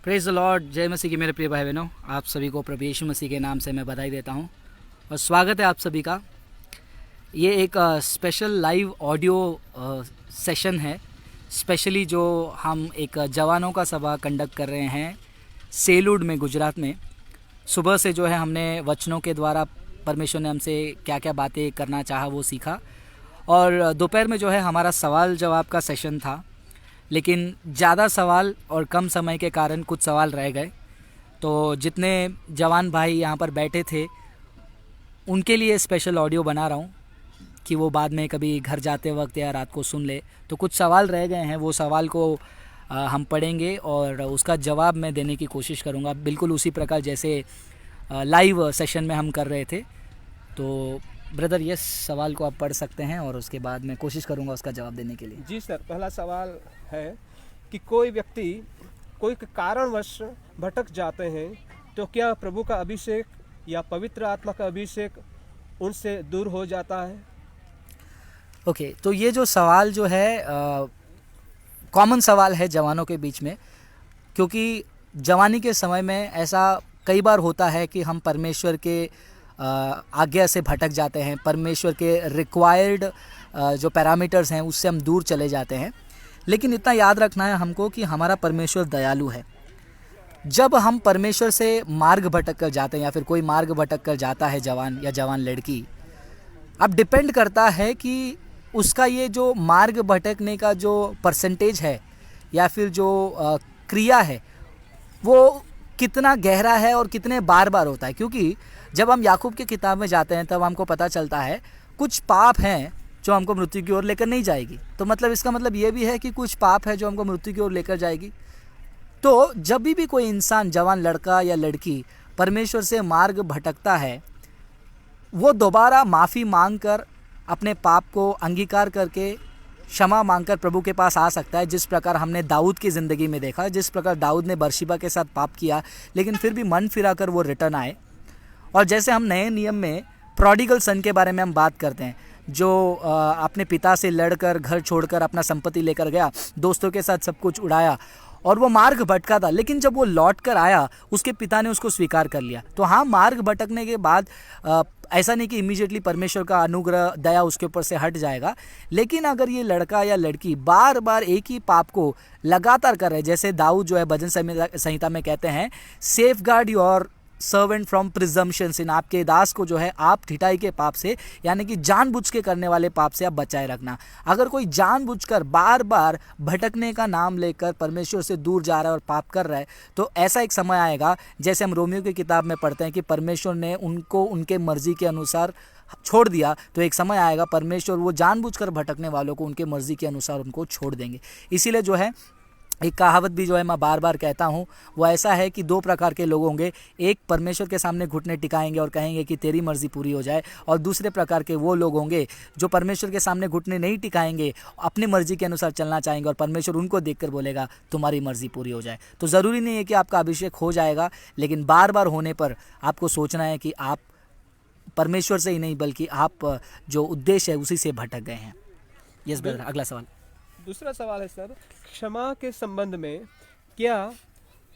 Praise the Lord. जय मसीह की मेरे प्रिय भाई बहनों, आप सभी को प्रभु यीशु मसीह के नाम से मैं बधाई देता हूं और स्वागत है आप सभी का। ये एक स्पेशल लाइव ऑडियो सेशन है, स्पेशली जो हम एक जवानों का सभा कंडक्ट कर रहे हैं सेलूड में, गुजरात में। सुबह से जो है हमने वचनों के द्वारा परमेश्वर ने हमसे क्या क्या बातें करना चाहा वो सीखा, और दोपहर में जो है हमारा सवाल जवाब का सेशन था, लेकिन ज़्यादा सवाल और कम समय के कारण कुछ सवाल रह गए। तो जितने जवान भाई यहाँ पर बैठे थे उनके लिए स्पेशल ऑडियो बना रहा हूँ कि वो बाद में कभी घर जाते वक्त या रात को सुन ले। तो कुछ सवाल रह गए हैं, वो सवाल को हम पढ़ेंगे और उसका जवाब मैं देने की कोशिश करूँगा, बिल्कुल उसी प्रकार जैसे लाइव सेशन में हम कर रहे थे। तो ब्रदर, ये सवाल को आप पढ़ सकते हैं और उसके बाद मैं कोशिश करूंगा उसका जवाब देने के लिए। जी सर, पहला सवाल है कि कोई व्यक्ति कोई कारणवश भटक जाते हैं तो क्या प्रभु का अभिषेक या पवित्र आत्मा का अभिषेक उनसे दूर हो जाता है? ओके, तो ये जो सवाल जो है कॉमन सवाल है जवानों के बीच में, क्योंकि जवानी के समय में ऐसा कई बार होता है कि हम परमेश्वर के आज्ञा से भटक जाते हैं, परमेश्वर के रिक्वायर्ड जो पैरामीटर्स हैं उससे हम दूर चले जाते हैं। लेकिन इतना याद रखना है हमको कि हमारा परमेश्वर दयालु है। जब हम परमेश्वर से मार्ग भटक कर जाते हैं या फिर कोई मार्ग भटक कर जाता है जवान या जवान लड़की, अब डिपेंड करता है कि उसका ये जो मार्ग भटकने का जो परसेंटेज है या फिर जो क्रिया है वो कितना गहरा है और कितने बार बार होता है। क्योंकि जब हम याकूब की किताब में जाते हैं तब हमको पता चलता है कुछ पाप हैं जो हमको मृत्यु की ओर लेकर नहीं जाएगी। तो मतलब इसका मतलब ये भी है कि कुछ पाप है जो हमको मृत्यु की ओर लेकर जाएगी। तो जब भी कोई इंसान, जवान लड़का या लड़की परमेश्वर से मार्ग भटकता है, वो दोबारा माफ़ी मांग कर अपने पाप को अंगीकार करके क्षमा मांगकर प्रभु के पास आ सकता है। जिस प्रकार हमने दाऊद की ज़िंदगी में देखा, जिस प्रकार दाऊद ने बरशीबा के साथ पाप किया लेकिन फिर भी मन फिरा कर वो रिटर्न आए। और जैसे हम नए नियम में प्रोडिगल सन के बारे में हम बात करते हैं, जो अपने पिता से लड़कर घर छोड़कर अपना संपत्ति लेकर गया, दोस्तों के साथ सब कुछ उड़ाया और वो मार्ग भटका था, लेकिन जब वो लौट कर आया उसके पिता ने उसको स्वीकार कर लिया। तो हाँ, मार्ग भटकने के बाद ऐसा नहीं कि इमीडिएटली परमेश्वर का अनुग्रह दया उसके ऊपर से हट जाएगा। लेकिन अगर ये लड़का या लड़की बार बार एक ही पाप को लगातार कर रहे, जैसे दाऊद जो है भजन संहिता में कहते हैं, safeguard your servant from presumptions, इन आपके दास को जो है आप ठिठाई के पाप से, यानी कि जानबूझ के करने वाले पाप से आप बचाए रखना। अगर कोई जानबूझकर बार बार भटकने का नाम लेकर परमेश्वर से दूर जा रहा है और पाप कर रहा है, तो ऐसा एक समय आएगा, जैसे हम रोमियो की किताब में पढ़ते हैं कि परमेश्वर ने उनको उनके मर्जी के अनुसार छोड़ दिया। तो एक समय आएगा परमेश्वर वो जानबूझकर भटकने वालों को उनके मर्जी के अनुसार उनको छोड़ देंगे। इसीलिए जो है एक कहावत भी जो है मैं बार बार कहता हूँ, वो ऐसा है कि दो प्रकार के लोग होंगे। एक परमेश्वर के सामने घुटने टिकाएंगे और कहेंगे कि तेरी मर्जी पूरी हो जाए, और दूसरे प्रकार के वो लोग होंगे जो परमेश्वर के सामने घुटने नहीं टिकाएंगे, अपनी मर्जी के अनुसार चलना चाहेंगे और परमेश्वर उनको देखकर बोलेगा तुम्हारी मर्जी पूरी हो जाए। तो ज़रूरी नहीं है कि आपका अभिषेक हो जाएगा, लेकिन बार बार होने पर आपको सोचना है कि आप परमेश्वर से ही नहीं बल्कि आप जो उद्देश्य है उसी से भटक गए हैं। यस ब्रदर, अगला सवाल। दूसरा सवाल है सर, क्षमा के संबंध में क्या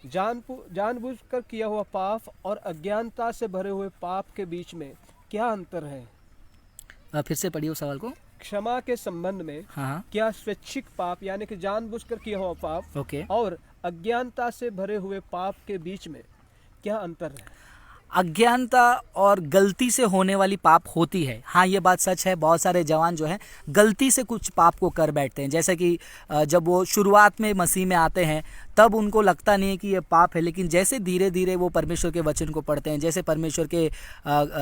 जानबूझकर किया हुआ पाप और अज्ञानता से भरे हुए पाप के बीच में क्या अंतर है? फिर से पढ़िए उस सवाल को। क्षमा के संबंध में हाँ, क्या स्वैच्छिक पाप यानी कि जानबूझकर किया हुआ पाप ओके, और अज्ञानता से भरे हुए पाप के बीच में क्या अंतर है? अज्ञानता और गलती से होने वाली पाप होती है। हाँ, ये बात सच है, बहुत सारे जवान जो हैं गलती से कुछ पाप को कर बैठते हैं। जैसे कि जब वो शुरुआत में मसीह में आते हैं तब उनको लगता नहीं है कि ये पाप है, लेकिन जैसे धीरे धीरे वो परमेश्वर के वचन को पढ़ते हैं, जैसे परमेश्वर के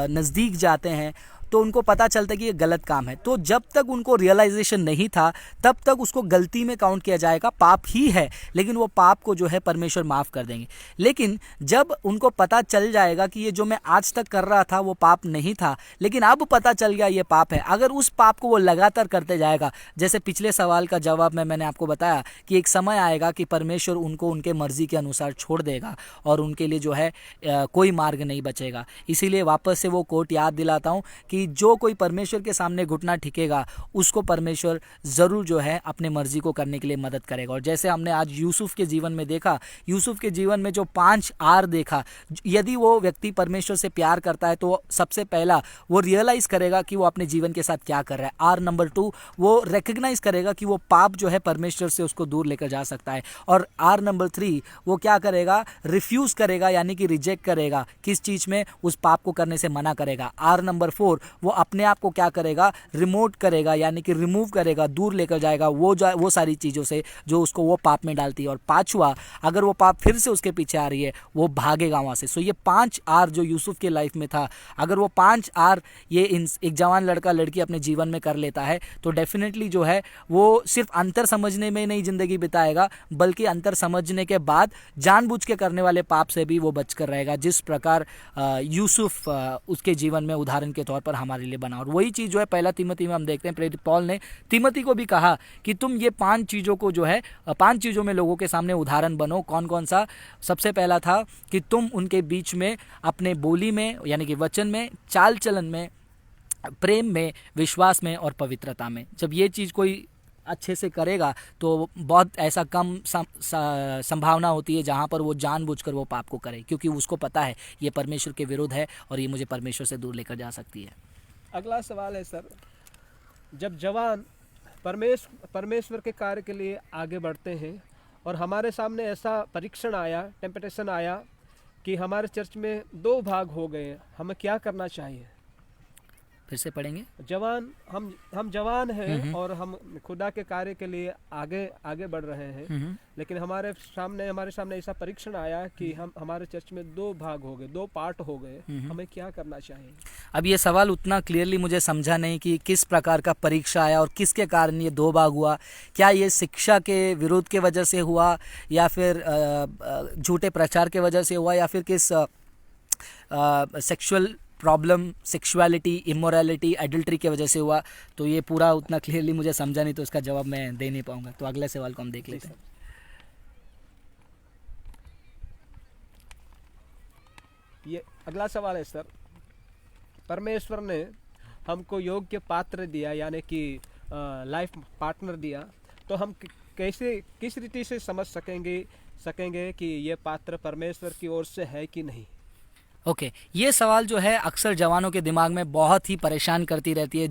नज़दीक जाते हैं, तो उनको पता चलता है कि ये गलत काम है। तो जब तक उनको रियलाइजेशन नहीं था तब तक उसको गलती में काउंट किया जाएगा, पाप ही है, लेकिन वो पाप को जो है परमेश्वर माफ़ कर देंगे। लेकिन जब उनको पता चल जाएगा कि ये जो मैं आज तक कर रहा था वो पाप नहीं था, लेकिन अब पता चल गया ये पाप है, अगर उस पाप को वो लगातार करते जाएगा, जैसे पिछले सवाल का जवाब में मैंने आपको बताया कि एक समय आएगा कि परमेश्वर उनको उनके मर्जी के अनुसार छोड़ देगा और उनके लिए जो है कोई मार्ग नहीं बचेगा। इसीलिए वापस से वो कोट याद दिलाता हूँ कि कि जो कोई परमेश्वर के सामने घुटना टिकेगा उसको परमेश्वर ज़रूर जो है अपने मर्जी को करने के लिए मदद करेगा। और जैसे हमने आज यूसुफ के जीवन में देखा, यूसुफ के जीवन में जो 5 आर देखा, यदि वो व्यक्ति परमेश्वर से प्यार करता है तो सबसे पहला वो रियलाइज़ करेगा कि वो अपने जीवन के साथ क्या कर रहा है। आर नंबर 2, वो रिकग्नाइज करेगा कि वो पाप जो है परमेश्वर से उसको दूर लेकर जा सकता है। और आर नंबर 3, वो क्या करेगा, रिफ्यूज़ करेगा, यानी कि रिजेक्ट करेगा, किस चीज़ में, उस पाप को करने से मना करेगा। आर नंबर 4, वो अपने आप को क्या करेगा, रिमोट करेगा, यानी कि रिमूव करेगा, दूर लेकर जाएगा वो सारी चीज़ों से जो उसको वो पाप में डालती है। और 5वां, अगर वो पाप फिर से उसके पीछे आ रही है वो भागेगा वहाँ से। सो ये 5 आर जो यूसुफ के लाइफ में था, अगर वो 5 आर ये एक जवान लड़का लड़की अपने जीवन में कर लेता है तो डेफिनेटली जो है वो सिर्फ अंतर समझने में नहीं ज़िंदगी बिताएगा, बल्कि अंतर समझने के बाद जानबूझ के करने वाले पाप से भी वो बचकर रहेगा, जिस प्रकार यूसुफ उसके जीवन में उदाहरण के तौर पर हमारे लिए बना। और वही चीज़ जो है पहला तीमोथी में हम देखते हैं, प्रेरित पौल ने तीमोथी को भी कहा कि तुम ये 5 चीज़ों को जो है 5 चीज़ों में लोगों के सामने उदाहरण बनो। कौन कौन सा? सबसे पहला था कि तुम उनके बीच में अपने बोली में, यानी कि वचन में, चाल चलन में, प्रेम में, विश्वास में और पवित्रता में। जब ये चीज़ कोई अच्छे से करेगा तो बहुत ऐसा कम संभावना होती है जहाँ पर वो जानबूझकर वो पाप को करे, क्योंकि उसको पता है ये परमेश्वर के विरुद्ध है और ये मुझे परमेश्वर से दूर लेकर जा सकती है। अगला सवाल है सर, जब जवान परमेश्वर के कार्य के लिए आगे बढ़ते हैं और हमारे सामने ऐसा परीक्षण आया, टेम्पटेशन आया कि हमारे चर्च में 2 भाग हो गए, हमें क्या करना चाहिए? फिर से पढ़ेंगे। जवान, हम जवान हैं और हम खुदा के कार्य के लिए आगे बढ़ रहे हैं, लेकिन हमारे सामने ऐसा परीक्षण आया कि हमारे चर्च में 2 भाग हो गए, 2 पार्ट हो गए, हमें क्या करना चाहिए? अब ये सवाल उतना क्लियरली मुझे समझा नहीं कि किस प्रकार का परीक्षा आया और किसके कारण ये 2 भाग हुआ। क्या ये शिक्षा के विरोध के वजह से हुआ, या फिर झूठे प्रचार के वजह से हुआ, या फिर किस sexual problem, sexuality, immorality, adultery की वजह से हुआ? तो ये पूरा उतना क्लियरली मुझे समझा नहीं, तो इसका जवाब मैं दे नहीं पाऊंगा। तो अगले सवाल को हम देख लेते हैं। ये अगला सवाल है सर, परमेश्वर ने हमको योग्य पात्र दिया, यानी कि लाइफ पार्टनर दिया, तो हम किस रीति से समझ सकेंगे कि ये पात्र परमेश्वर की ओर से है कि नहीं? ओके, ये सवाल जो है अक्सर जवानों के दिमाग में बहुत ही परेशान करती रहती है।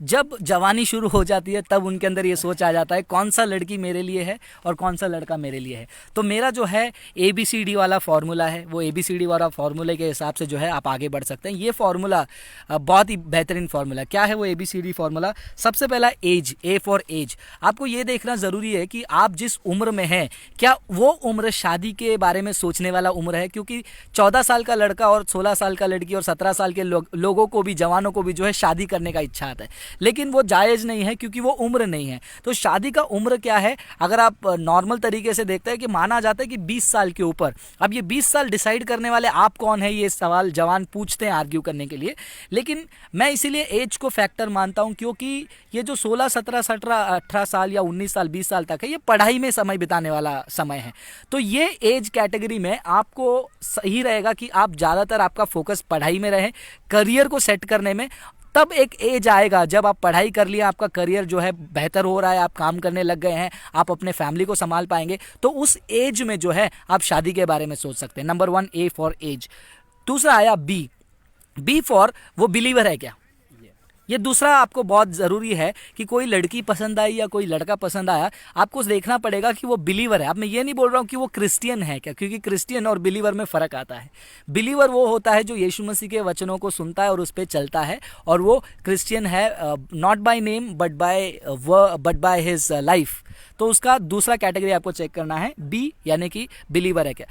जब जवानी शुरू हो जाती है तब उनके अंदर ये सोच आ जाता है कौन सा लड़की मेरे लिए है और कौन सा लड़का मेरे लिए है। तो मेरा जो है ABCD वाला फार्मूला है, वो ABCD वाला फार्मूले के हिसाब से जो है आप आगे बढ़ सकते हैं। ये फार्मूला बहुत ही बेहतरीन फार्मूला। क्या है वो ABCD फार्मूला? सबसे पहला एज, A फॉर एज। आपको ये देखना ज़रूरी है कि आप जिस उम्र में हैं, क्या वो उम्र शादी के बारे में सोचने वाला उम्र है? क्योंकि 14 साल का लड़का और 16 साल का लड़की और 17 साल के लोगों को भी, जवानों को भी जो है शादी करने का इच्छा आता है, लेकिन वो जायज़ नहीं है क्योंकि वो उम्र नहीं है। तो शादी का उम्र क्या है? अगर आप नॉर्मल तरीके से देखते हैं कि माना जाता है कि 20 साल के ऊपर। अब ये 20 साल डिसाइड करने वाले आप कौन है, ये सवाल जवान पूछते हैं आर्ग्यू करने के लिए। लेकिन मैं इसीलिए एज को फैक्टर मानता हूँ, क्योंकि ये जो 16, 17, 18 साल या 19 साल, 20 साल तक है, ये पढ़ाई में समय बिताने वाला समय है। तो ये एज कैटेगरी में आपको सही रहेगा कि आप ज़्यादातर आपका फोकस पढ़ाई में रहे, करियर को सेट करने में। तब एक एज आएगा जब आप पढ़ाई कर लिया, आपका करियर जो है बेहतर हो रहा है, आप काम करने लग गए हैं, आप अपने फैमिली को संभाल पाएंगे, तो उस एज में जो है आप शादी के बारे में सोच सकते हैं। Number 1 A for age. दूसरा आया B फॉर वो बिलीवर है क्या। ये दूसरा आपको बहुत ज़रूरी है कि कोई लड़की पसंद आई या कोई लड़का पसंद आया, आपको देखना पड़ेगा कि वो बिलीवर है। अब मैं ये नहीं बोल रहा हूँ कि वो क्रिश्चियन है क्या, क्योंकि क्रिश्चियन और बिलीवर में फ़र्क आता है। बिलीवर वो होता है जो यीशु मसीह के वचनों को सुनता है और उस पर चलता है, और वो क्रिश्चियन है not by name but by his life. तो उसका दूसरा कैटेगरी आपको चेक करना है, B यानी कि बिलीवर है क्या।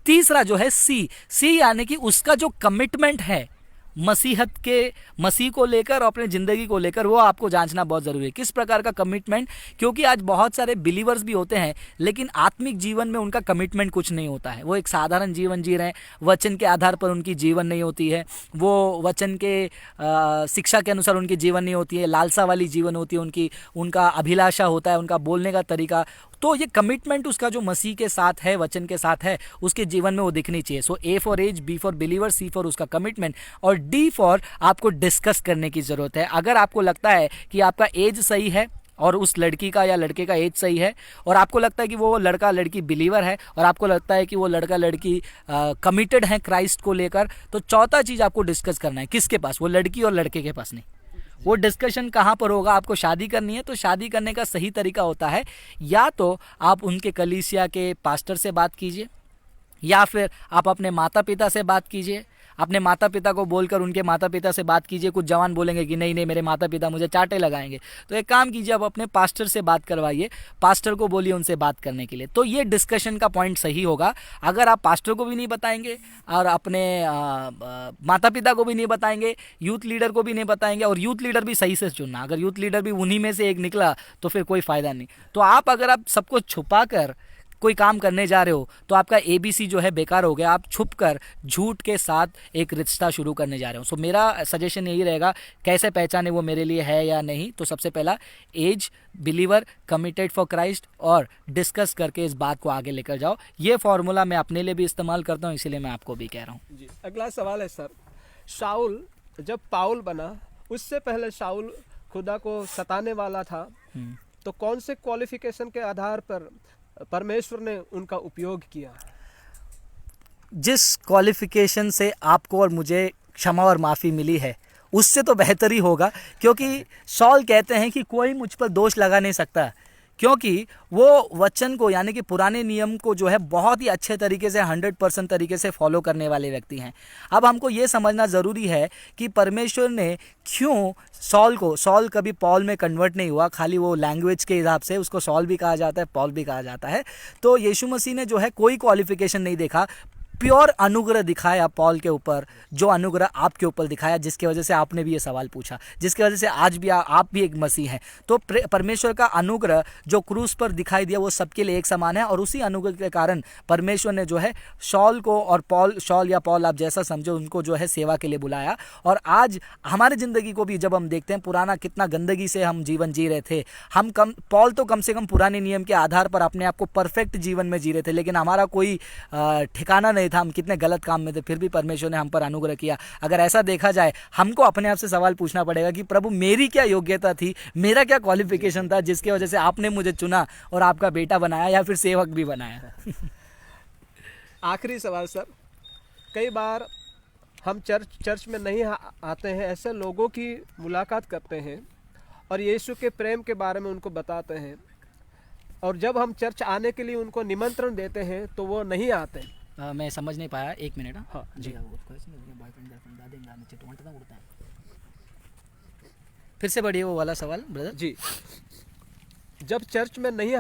तीसरा जो है C यानी कि उसका जो कमिटमेंट है मसीह को लेकर और अपने ज़िंदगी को लेकर, वो आपको जांचना बहुत ज़रूरी है। किस प्रकार का कमिटमेंट? क्योंकि आज बहुत सारे बिलीवर्स भी होते हैं लेकिन आत्मिक जीवन में उनका कमिटमेंट कुछ नहीं होता है। वो एक साधारण जीवन जी रहे हैं, वचन के आधार पर उनकी जीवन नहीं होती है, वो वचन के शिक्षा के अनुसार उनकी जीवन नहीं होती है, लालसा वाली जीवन होती है उनकी, उनका अभिलाषा होता है, उनका बोलने का तरीका तो ये कमिटमेंट उसका जो मसीह के साथ है, वचन के साथ है, उसके जीवन में वो दिखनी चाहिए। So A for age, B for believer, C for उसका कमिटमेंट, और डी फॉर आपको डिस्कस करने की ज़रूरत है। अगर आपको लगता है कि आपका एज सही है और उस लड़की का या लड़के का एज सही है, और आपको लगता है कि वो लड़का लड़की बिलीवर है, और आपको लगता है कि वो लड़का लड़की कमिटेड है क्राइस्ट को लेकर, तो चौथा चीज़ आपको डिस्कस करना है किसके पास, वो लड़की और लड़के के पास नहीं। वो डिस्कशन कहाँ पर होगा? आपको शादी करनी है तो शादी करने का सही तरीका होता है या तो आप उनके कलीसिया के पास्टर से बात कीजिए, या फिर आप अपने माता पिता से बात कीजिए। अपने माता पिता को बोलकर उनके माता पिता से बात कीजिए। कुछ जवान बोलेंगे कि नहीं नहीं मेरे माता पिता मुझे चाटे लगाएंगे, तो एक काम कीजिए, आप अपने पास्टर से बात करवाइए, पास्टर को बोलिए उनसे बात करने के लिए। तो ये डिस्कशन का पॉइंट सही होगा। अगर आप पास्टर को भी नहीं बताएंगे और अपने माता पिता को भी नहीं बताएंगे, यूथ लीडर को भी नहीं बताएंगे, और यूथ लीडर भी सही से चुनना, अगर यूथ लीडर भी उन्हीं में से एक निकला तो फिर कोई फ़ायदा नहीं। तो अगर आप सबको छुपा कर कोई काम करने जा रहे हो तो आपका ABC जो है बेकार हो गया। आप छुप कर झूठ के साथ एक रिश्ता शुरू करने जा रहे हो। सो मेरा सजेशन यही रहेगा, कैसे पहचाने वो मेरे लिए है या नहीं। तो सबसे पहला age, believer, committed for Christ, और डिस्कस करके इस बात को आगे लेकर जाओ। ये फॉर्मूला मैं अपने लिए भी इस्तेमाल करता हूँ, इसीलिए मैं आपको भी कह रहा हूँ। जी, अगला सवाल है सर, शाऊल जब पाउल बना उससे पहले शाऊल खुदा को सताने वाला था, तो कौन से क्वालिफिकेशन के आधार पर परमेश्वर ने उनका उपयोग किया? जिस क्वालिफिकेशन से आपको और मुझे क्षमा और माफ़ी मिली है उससे तो बेहतर ही होगा, क्योंकि शॉल कहते हैं कि कोई मुझ पर दोष लगा नहीं सकता, क्योंकि वो वचन को यानी कि पुराने नियम को जो है बहुत ही अच्छे तरीके से 100% तरीके से फॉलो करने वाले व्यक्ति हैं। अब हमको ये समझना ज़रूरी है कि परमेश्वर ने क्यों सॉल कभी पॉल में कन्वर्ट नहीं हुआ, खाली वो लैंग्वेज के हिसाब से उसको सॉल भी कहा जाता है, पॉल भी कहा जाता है। तो यीशु मसीह ने जो है कोई क्वालिफिकेशन नहीं देखा, प्योर अनुग्रह दिखाया पॉल के ऊपर, जो अनुग्रह आपके ऊपर दिखाया, जिसकी वजह से आपने भी ये सवाल पूछा, जिसकी वजह से आज भी आप भी एक मसीह हैं। तो परमेश्वर का अनुग्रह जो क्रूस पर दिखाई दिया वो सबके लिए एक समान है, और उसी अनुग्रह के कारण परमेश्वर ने जो है शॉल को और शॉल या पॉल आप जैसा समझो उनको जो है सेवा के लिए बुलाया। और आज हमारी ज़िंदगी को भी जब हम देखते हैं, पुराना कितना गंदगी से हम जीवन जी रहे थे, पॉल तो कम से कम पुराने नियम के आधार पर अपने आप को परफेक्ट जीवन में जी रहे थे, लेकिन हमारा कोई ठिकाना नहीं था, हम कितने गलत काम में थे, फिर भी परमेश्वर ने हम पर अनुग्रह किया। अगर ऐसा देखा जाए, हमको अपने आप से सवाल पूछना पड़ेगा कि प्रभु मेरी क्या योग्यता थी, मेरा क्या क्वालिफिकेशन था जिसकी वजह से आपने मुझे चुना और आपका बेटा बनाया या फिर सेवक भी बनाया। आखिरी सवाल सर, कई बार हम चर्च में नहीं आते हैं, ऐसे लोगों की मुलाकात करते हैं और यीशु के प्रेम के बारे में उनको बताते हैं, और जब हम चर्च आने के लिए उनको निमंत्रण देते हैं तो वो नहीं आते। मैं समझ नहीं पाया, एक मिनट। हाँ जी, फिर से बढ़िए वो वाला सवाल ब्रदर जी। जब चर्च में नहीं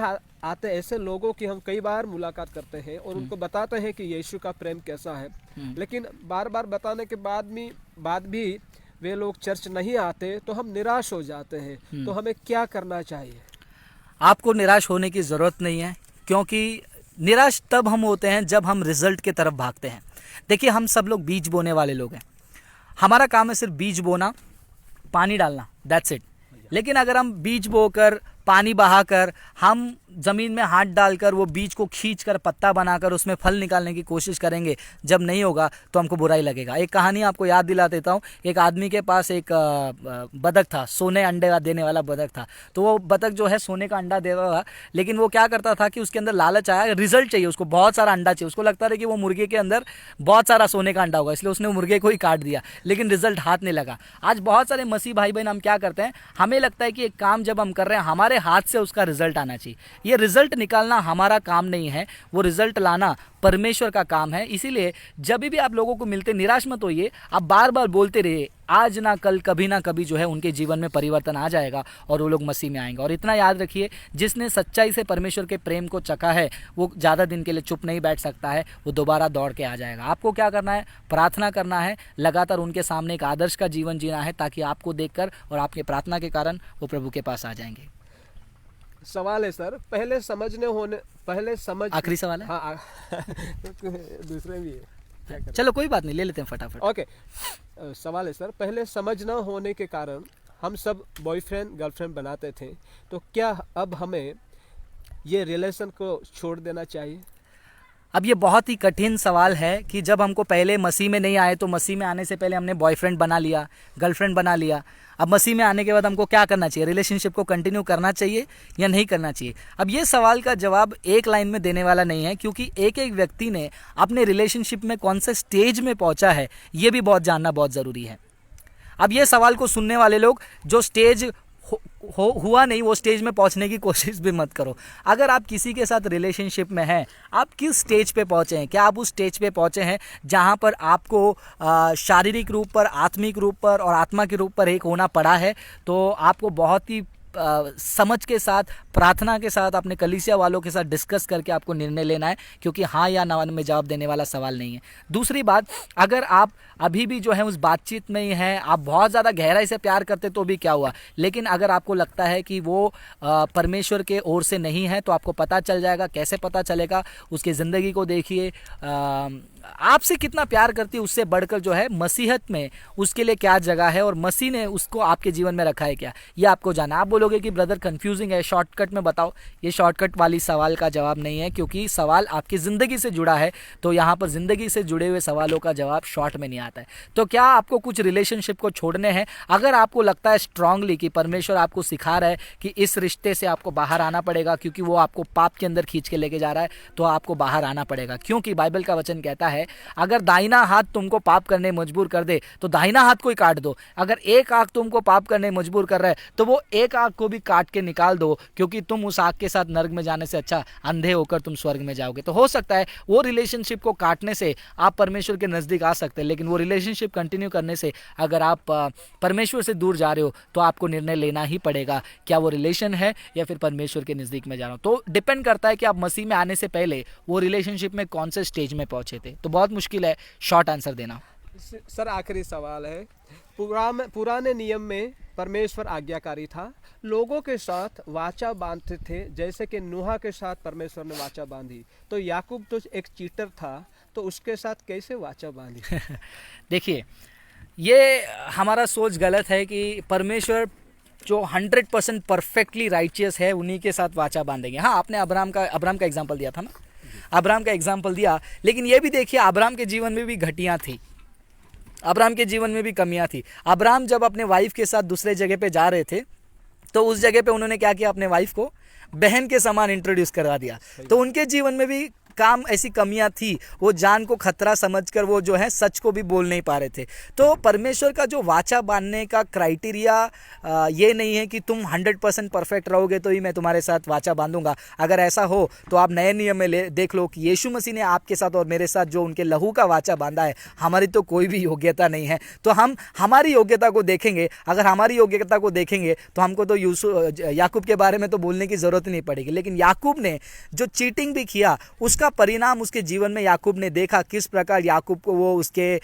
आते ऐसे लोगों की हम कई बार मुलाकात करते हैं और उनको बताते हैं कि यीशु का प्रेम कैसा है, लेकिन बार बार बताने के बाद भी वे लोग चर्च नहीं आते, तो हम निराश हो जाते हैं। तो हमें क्या करना चाहिए? आपको निराश होने की ज़रूरत नहीं है, क्योंकि निराश तब हम होते हैं जब हम रिजल्ट की तरफ भागते हैं। देखिए, हम सब लोग बीज बोने वाले लोग हैं, हमारा काम है सिर्फ बीज बोना, पानी डालना, दैट्स इट। लेकिन अगर हम बीज बोकर, पानी बहाकर, हम ज़मीन में हाथ डालकर वो बीज को खींचकर पत्ता बनाकर उसमें फल निकालने की कोशिश करेंगे, जब नहीं होगा तो हमको बुराई लगेगा। एक कहानी आपको याद दिला देता हूँ। एक आदमी के पास एक बतख था, सोने अंडे देने वाला बतख था। तो वो बतख जो है सोने का अंडा दे रहा था, लेकिन वो क्या करता था कि उसके अंदर लालच आया, रिजल्ट चाहिए उसको, बहुत सारा अंडा चाहिए। उसको लगता था कि वो मुर्गे के अंदर बहुत सारा सोने का अंडा होगा, इसलिए उसने मुर्गे को ही काट दिया, लेकिन रिजल्ट हाथ नहीं लगा। आज बहुत सारे मसीह भाई बहन हम क्या करते हैं, हमें लगता है कि एक काम जब हम कर रहे हैं हमारे हाथ से उसका रिजल्ट आना चाहिए। ये रिजल्ट निकालना हमारा काम नहीं है, वो रिजल्ट लाना परमेश्वर का काम है। इसीलिए जब भी आप लोगों को मिलते, निराश मत होइए, आप बार बार बोलते रहिए, आज ना कल, कभी ना कभी जो है उनके जीवन में परिवर्तन आ जाएगा और वो लोग मसीह में आएंगे। और इतना याद रखिए, जिसने सच्चाई से परमेश्वर के प्रेम को चखा है वो ज़्यादा दिन के लिए चुप नहीं बैठ सकता है, वो दोबारा दौड़ के आ जाएगा। आपको क्या करना है? प्रार्थना करना है, लगातार उनके सामने एक आदर्श का जीवन जीना है, ताकि आपको देखकर और आपके प्रार्थना के कारण वो प्रभु के पास आ जाएंगे। सवाल है सर, पहले समझ आखिरी सवाल है। हाँ दूसरे भी है, चलो कोई बात नहीं, ले लेते हैं फटाफट। ओके। सवाल है सर, पहले समझ न होने के कारण हम सब बॉयफ्रेंड गर्लफ्रेंड बनाते थे, तो क्या अब हमें ये रिलेशन को छोड़ देना चाहिए? अब ये बहुत ही कठिन सवाल है कि जब हमको पहले मसीह में नहीं आए तो मसीह में आने से पहले हमने बॉयफ्रेंड बना लिया, गर्लफ्रेंड बना लिया, अब मसीह में आने के बाद हमको क्या करना चाहिए? रिलेशनशिप को कंटिन्यू करना चाहिए या नहीं करना चाहिए? अब ये सवाल का जवाब एक लाइन में देने वाला नहीं है, क्योंकि एक एक व्यक्ति ने अपने रिलेशनशिप में कौन से स्टेज में पहुंचा है ये भी बहुत जानना बहुत ज़रूरी है। अब ये सवाल को सुनने वाले लोग जो स्टेज हुआ नहीं वो स्टेज में पहुंचने की कोशिश भी मत करो। अगर आप किसी के साथ रिलेशनशिप में हैं, आप किस स्टेज पे पहुंचे हैं? क्या आप उस स्टेज पे पहुंचे हैं जहां पर आपको शारीरिक रूप पर, आत्मिक रूप पर और आत्मा के रूप पर एक होना पड़ा है? तो आपको बहुत ही समझ के साथ, प्रार्थना के साथ, अपने कलीसिया वालों के साथ डिस्कस करके आपको निर्णय लेना है, क्योंकि हाँ या ना में जवाब देने वाला सवाल नहीं है। दूसरी बात, अगर आप अभी भी जो है उस बातचीत में ही हैं, आप बहुत ज़्यादा गहराई से प्यार करते तो भी क्या हुआ, लेकिन अगर आपको लगता है कि वो परमेश्वर के ओर से नहीं है तो आपको पता चल जाएगा। कैसे पता चलेगा? उसकी ज़िंदगी को देखिए, आपसे कितना प्यार करती है उससे बढ़कर जो है मसीहत में उसके लिए क्या जगह है और मसीह ने उसको आपके जीवन में रखा है क्या, ये आपको जाना। आप बोलोगे कि ब्रदर कंफ्यूजिंग है, शॉर्टकट में बताओ। ये शॉर्टकट वाली सवाल का जवाब नहीं है, क्योंकि सवाल आपकी ज़िंदगी से जुड़ा है, तो यहाँ पर ज़िंदगी से जुड़े हुए सवालों का जवाब शॉर्ट में नहीं आता है। तो क्या आपको कुछ रिलेशनशिप को छोड़ने हैं? अगर आपको लगता है स्ट्रांगली कि परमेश्वर आपको सिखा रहा है कि इस रिश्ते से आपको बाहर आना पड़ेगा, क्योंकि वो आपको पाप के अंदर खींच के लेके जा रहा है, तो आपको बाहर आना पड़ेगा। क्योंकि बाइबल का वचन कहता है अगर दाहिना हाथ तुमको पाप करने मजबूर कर दे तो दाहिना हाथ को ही काट दो। अगर एक आंख तुमको पाप करने मजबूर कर रहा है तो वो एक आंख को भी काट के निकाल दो, क्योंकि तुम उस आंख के साथ नर्क में जाने से अच्छा अंधे होकर तुम स्वर्ग में जाओगे। तो हो सकता है वो रिलेशनशिप को काटने से आप परमेश्वर के नज़दीक आ सकते हैं, लेकिन वो रिलेशनशिप कंटिन्यू करने से अगर आप परमेश्वर से दूर जा रहे हो तो आपको निर्णय लेना ही पड़ेगा, क्या वो रिलेशन है या फिर परमेश्वर के नज़दीक में जा रहा हूँ। तो डिपेंड करता है कि आप मसीह में आने से पहले वो रिलेशनशिप में कौन से स्टेज में पहुंचे थे। तो बहुत मुश्किल है शॉर्ट आंसर देना। सर आखिरी सवाल है, पुराने नियम में परमेश्वर आज्ञाकारी था, लोगों के साथ वाचा बांधते थे, जैसे कि नूहा के साथ परमेश्वर ने वाचा बांधी। तो याकूब तो एक चीटर था, तो उसके साथ कैसे वाचा बांधी? देखिए, ये हमारा सोच गलत है कि परमेश्वर जो 100% परफेक्टली राइचियस है उन्हीं के साथ वाचा बांधेंगे। हाँ, आपने अब्राहम का एग्जाम्पल दिया था ना, अब्राहम का एग्जाम्पल दिया, लेकिन ये भी देखिए अब्राहम के जीवन में भी घटियाँ थी, अब्राहम के जीवन में भी कमियां थी। अब्राहम जब अपने वाइफ के साथ दूसरे जगह पे जा रहे थे तो उस जगह पे उन्होंने क्या किया, अपने वाइफ को बहन के समान इंट्रोड्यूस करवा दिया। तो उनके जीवन में भी काम ऐसी कमियां थी, वो जान को खतरा समझकर वो जो है सच को भी बोल नहीं पा रहे थे। तो परमेश्वर का जो वाचा बांधने का क्राइटेरिया ये नहीं है कि तुम 100% परफेक्ट रहोगे तो ही मैं तुम्हारे साथ वाचा बांधूंगा। अगर ऐसा हो तो आप नए नियम में देख लो कि यीशु मसीह ने आपके साथ और मेरे साथ जो उनके लहू का वाचा बांधा है, हमारी तो कोई भी योग्यता नहीं है। तो हम हमारी योग्यता को देखेंगे, अगर हमारी योग्यता को देखेंगे तो हमको तो याकूब के बारे में तो बोलने की ज़रूरत नहीं पड़ेगी। लेकिन याकूब ने जो चीटिंग भी किया उसका परिणाम उसके जीवन में याकूब ने देखा, किस प्रकार याकूब को वो उसके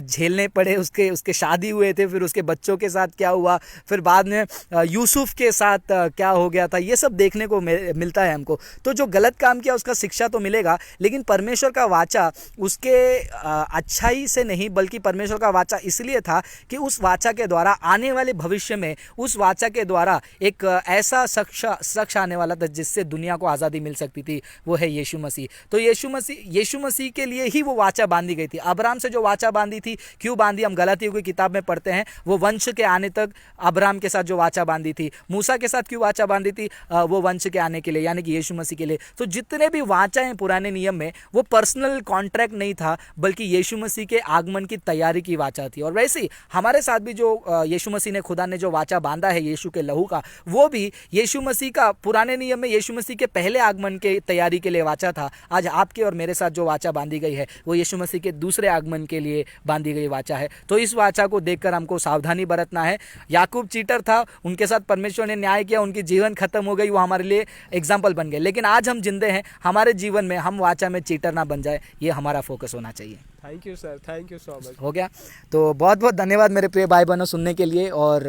झेलने पड़े, उसके शादी हुए थे, फिर उसके बच्चों के साथ क्या हुआ, फिर बाद में यूसुफ के साथ क्या हो गया था, ये सब देखने को मिलता है हमको। तो जो गलत काम किया उसका शिक्षा तो मिलेगा, लेकिन परमेश्वर का वाचा उसके अच्छाई से नहीं, बल्कि परमेश्वर का वाचा इसलिए था कि उस वाचा के द्वारा आने वाले भविष्य में उस वाचा के द्वारा एक ऐसा शख्स आने वाला था जिससे दुनिया को आज़ादी मिल सकती थी, वो है यीशु मसीह। तो यीशु मसीह के लिए ही वो वाचा बांधी गई थी। अब्राहम से जो वाचा बांधी थी, क्यों बांधी, हम गलातियों की किताब में पढ़ते हैं, वो वंश के आने तक अब्राहम के साथ जो वाचा बांधी थी। मूसा के साथ क्यों वाचा बांधी थी, वो वंश के आने के लिए, यानी कि यीशु मसीह के लिए। तो जितने भी वाचा हैं पुराने नियम में, वो पर्सनल कॉन्ट्रैक्ट नहीं था, बल्कि यीशु मसीह के आगमन की तैयारी की वाचा थी। और वैसे ही हमारे साथ भी जो यीशु मसीह ने, खुदा ने जो वाचा बांधा है यीशु के लहू का, वो भी यीशु मसीह का पुराने नियम में यीशु मसीह के पहले आगमन के तैयारी के लिए वाचा था। आज आपके और मेरे साथ जो वाचा बांधी गई है वो यीशु मसीह के दूसरे आगमन के लिए बांधी गई वाचा है। तो इस वाचा को देखकर हमको सावधानी बरतना है। याकूब चीटर था, उनके साथ परमेश्वर ने न्याय किया, उनकी जीवन खत्म हो गई, वो हमारे लिए एग्जाम्पल बन गए। लेकिन आज हम जिंदे हैं, हमारे जीवन में हम वाचा में चीटर ना बन जाए, ये हमारा फोकस होना चाहिए। Thank you sir, thank you so much. हो गया। तो बहुत बहुत धन्यवाद मेरे प्रिय भाई बहनों सुनने के लिए। और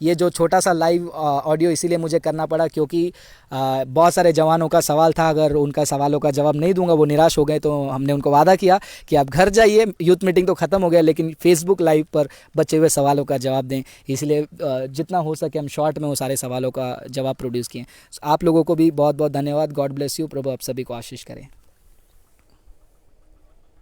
ये जो छोटा सा लाइव ऑडियो इसीलिए मुझे करना पड़ा क्योंकि बहुत सारे जवानों का सवाल था, अगर उनका सवालों का जवाब नहीं दूंगा वो निराश हो गए, तो हमने उनको वादा किया कि आप घर जाइए, यूथ मीटिंग तो ख़त्म हो गया लेकिन फेसबुक लाइव पर बचे हुए सवालों का जवाब दें। इसलिए जितना हो सके हम शॉर्ट में वो सारे सवालों का जवाब प्रोड्यूस किए। आप लोगों को भी बहुत बहुत धन्यवाद। God bless you. प्रभु आप सभी को आशीष करें।